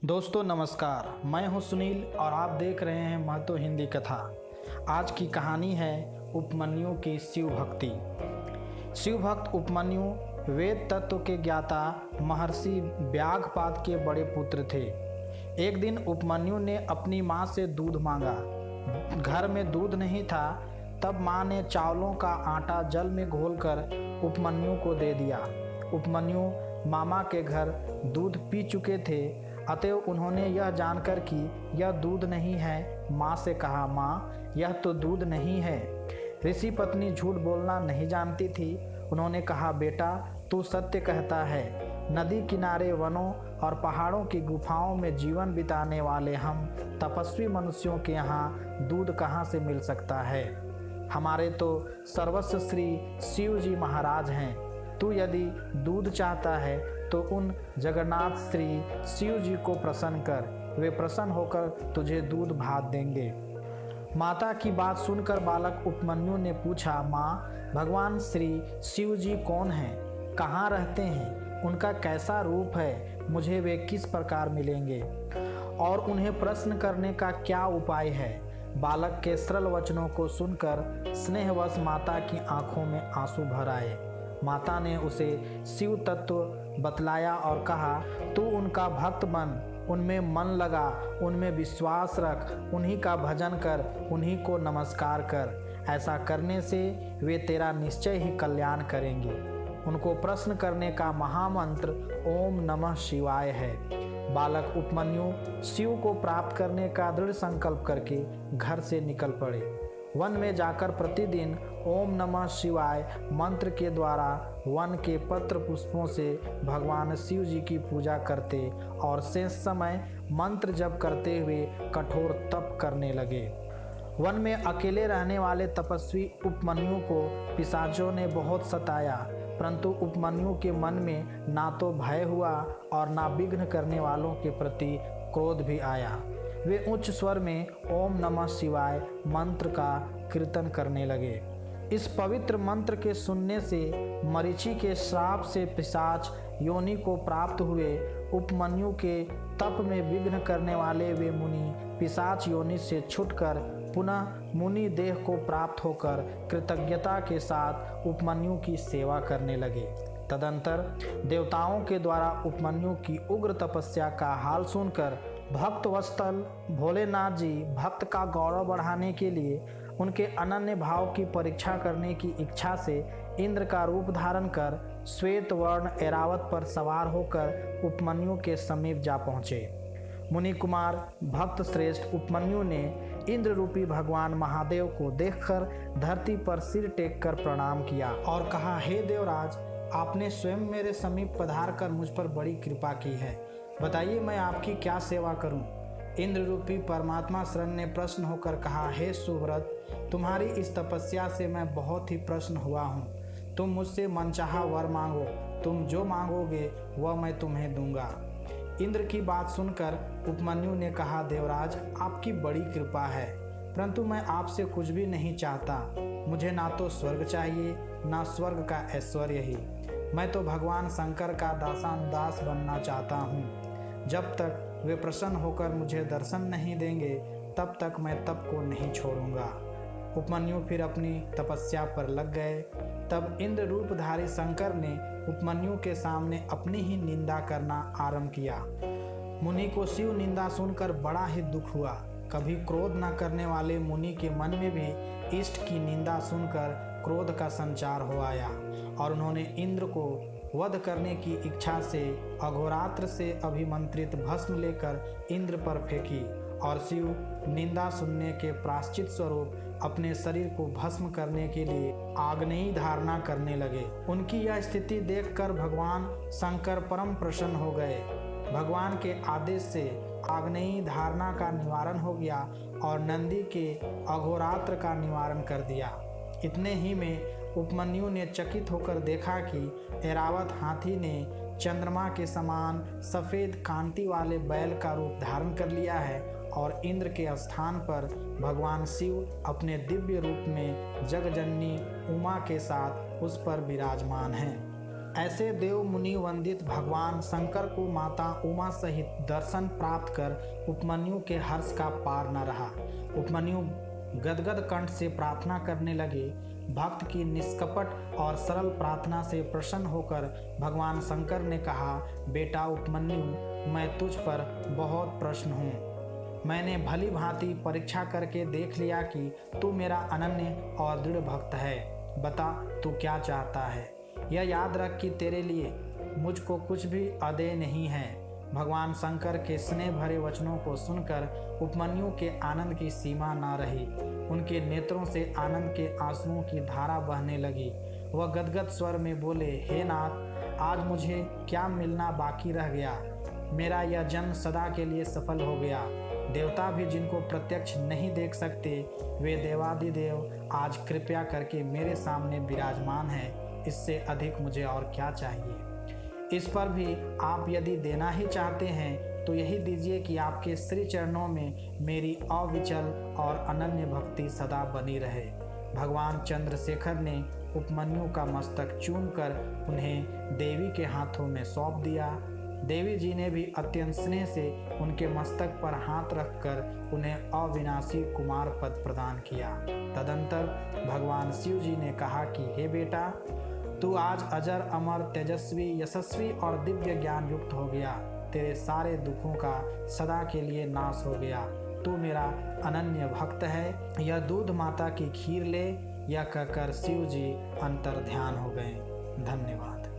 दोस्तों नमस्कार, मैं हूं सुनील और आप देख रहे हैं महतो हिंदी कथा। आज की कहानी है उपमन्यु की शिव भक्ति। शिव भक्त उपमन्यु वेद तत्व के ज्ञाता महर्षि व्याघपाद के बड़े पुत्र थे। एक दिन उपमन्यु ने अपनी माँ से दूध मांगा। घर में दूध नहीं था, तब माँ ने चावलों का आटा जल में घोलकर उपमन्यु को दे दिया। उपमन्यु मामा के घर दूध पी चुके थे, अतएव उन्होंने यह जानकर कि यह दूध नहीं है, माँ से कहा, माँ यह तो दूध नहीं है। ऋषि पत्नी झूठ बोलना नहीं जानती थी। उन्होंने कहा, बेटा तू सत्य कहता है। नदी किनारे वनों और पहाड़ों की गुफाओं में जीवन बिताने वाले हम तपस्वी मनुष्यों के यहाँ दूध कहाँ से मिल सकता है। हमारे तो सर्वस्व श्री शिव जी महाराज हैं। तू यदि दूध चाहता है तो उन जगन्नाथ श्री शिव जी को प्रसन्न कर, वे प्रसन्न होकर तुझे दूध भात देंगे। माता की बात सुनकर बालक उपमन्यु ने पूछा, माँ भगवान श्री शिव जी कौन हैं, कहाँ रहते हैं, उनका कैसा रूप है, मुझे वे किस प्रकार मिलेंगे और उन्हें प्रश्न करने का क्या उपाय है। बालक के सरल वचनों को सुनकर स्नेहवश माता की आंखों में आंसू भर आए। माता ने उसे शिव तत्व बतलाया और कहा, तू उनका भक्त बन, उनमें मन लगा, उनमें विश्वास रख, उन्हीं का भजन कर, उन्हीं को नमस्कार कर। ऐसा करने से वे तेरा निश्चय ही कल्याण करेंगे। उनको प्रश्न करने का महामंत्र ओम नमः शिवाय है। बालक उपमन्यु शिव को प्राप्त करने का दृढ़ संकल्प करके घर से निकल पड़े। वन में जाकर प्रतिदिन ओम नमः शिवाय मंत्र के द्वारा वन के पत्र पुष्पों से भगवान शिव जी की पूजा करते और शेष समय मंत्र जप करते हुए कठोर तप करने लगे। वन में अकेले रहने वाले तपस्वी उपमन्यु को पिशाचों ने बहुत सताया, परंतु उपमन्यु के मन में ना तो भय हुआ और ना विघ्न करने वालों के प्रति क्रोध भी आया। वे उच्च स्वर में ओम नमः शिवाय मंत्र का कीर्तन करने लगे। इस पवित्र मंत्र के सुनने से मरीचि के श्राप से पिशाच योनि को प्राप्त हुए। उपमन्यु के तप में विघ्न करने वाले वे मुनि पिशाच योनि से छूटकर पुनः मुनि देह को प्राप्त होकर कृतज्ञता के साथ उपमन्यु की सेवा करने लगे। तदंतर देवताओं के द्वारा उपमन्यु की उग्र तपस्या का हाल सुनकर भक्त वत्सल भोलेनाथ जी भक्त का गौरव बढ़ाने के लिए उनके अनन्य भाव की परीक्षा करने की इच्छा से इंद्र का रूप धारण कर श्वेत वर्ण ऐरावत पर सवार होकर उपमन्यु के समीप जा पहुँचे। मुनि कुमार भक्त श्रेष्ठ उपमन्यु ने इंद्र रूपी भगवान महादेव को देखकर धरती पर सिर टेक कर प्रणाम किया और कहा, हे देवराज, आपने स्वयं मेरे समीप पधार कर मुझ पर बड़ी कृपा की है। बताइए मैं आपकी क्या सेवा करूं। इंद्र रूपी परमात्मा शरण ने प्रश्न होकर कहा, हे सुव्रत, तुम्हारी इस तपस्या से मैं बहुत ही प्रसन्न हुआ हूँ। तुम मुझसे मनचाहा वर मांगो, तुम जो मांगोगे वह मैं तुम्हें दूंगा। इंद्र की बात सुनकर उपमन्यु ने कहा, देवराज आपकी बड़ी कृपा है, परंतु मैं आपसे कुछ भी नहीं चाहता। मुझे ना तो स्वर्ग चाहिए ना स्वर्ग का ऐश्वर्य ही। मैं तो भगवान शंकर का दासानुदास बनना चाहता हूँ। जब तक वे प्रसन्न होकर मुझे दर्शन नहीं देंगे तब तक मैं तप को नहीं छोड़ूंगा। उपमन्यु फिर अपनी तपस्या पर लग गए। तब इंद्र रूपधारी शंकर ने उपमन्यु के सामने अपनी ही निंदा करना आरंभ किया। मुनि को शिव निंदा सुनकर बड़ा ही दुख हुआ। कभी क्रोध न करने वाले मुनि के मन में भी इष्ट की निंदा सुनकर क्रोध का संचार हो आया और उन्होंने इंद्र को वध करने की इच्छा से अघोरात्र से अभिमंत्रित भस्म लेकर इंद्र पर फेंकी और शिव निंदा सुनने के प्रायश्चित स्वरूप अपने शरीर को भस्म करने के लिए आग्नेयी धारणा करने लगे। उनकी यह स्थिति देखकर भगवान शंकर परम प्रसन्न हो गए। भगवान के आदेश से आग्नेयी धारणा का निवारण हो गया और नंदी के अघोरात्र का निवारण कर दिया। इतने ही में उपमन्यु ने चकित होकर देखा कि ऐरावत हाथी ने चंद्रमा के समान सफ़ेद कांति वाले बैल का रूप धारण कर लिया है और इंद्र के स्थान पर भगवान शिव अपने दिव्य रूप में जगजननी उमा के साथ उस पर विराजमान हैं। ऐसे देव मुनि वंदित भगवान शंकर को माता उमा सहित दर्शन प्राप्त कर उपमन्यु के हर्ष का पार न रहा। उपमन्यु गदगद कंठ से प्रार्थना करने लगे। भक्त की निष्कपट और सरल प्रार्थना से प्रसन्न होकर भगवान शंकर ने कहा, बेटा उपमन्यु, मैं तुझ पर बहुत प्रसन्न हूँ। मैंने भली भांति परीक्षा करके देख लिया कि तू मेरा अनन्य और दृढ़ भक्त है। बता तू क्या चाहता है। यह याद रख कि तेरे लिए मुझको कुछ भी अदेय नहीं है। भगवान शंकर के स्नेह भरे वचनों को सुनकर उपमन्यु के आनंद की सीमा न रही। उनके नेत्रों से आनंद के आंसुओं की धारा बहने लगी। वह गदगद स्वर में बोले, हे नाथ, आज मुझे क्या मिलना बाकी रह गया। मेरा यह जन्म सदा के लिए सफल हो गया। देवता भी जिनको प्रत्यक्ष नहीं देख सकते, वे देवादिदेव आज कृपया करके मेरे सामने विराजमान हैं। इससे अधिक मुझे और क्या चाहिए। इस पर भी आप यदि देना ही चाहते हैं तो यही दीजिए कि आपके श्री चरणों में मेरी अविचल और अनन्य भक्ति सदा बनी रहे। भगवान चंद्रशेखर ने उपमन्यु का मस्तक चूमकर उन्हें देवी के हाथों में सौंप दिया। देवी जी ने भी अत्यंत स्नेह से उनके मस्तक पर हाथ रखकर उन्हें अविनाशी कुमार पद प्रदान किया। तदंतर भगवान शिव जी ने कहा कि हे बेटा, तू आज अजर अमर तेजस्वी यशस्वी और दिव्य ज्ञान युक्त हो गया। तेरे सारे दुखों का सदा के लिए नाश हो गया। तू मेरा अनन्य भक्त है। यह दूध माता की खीर ले। यह कहकर शिव जी अंतर ध्यान हो गए। धन्यवाद।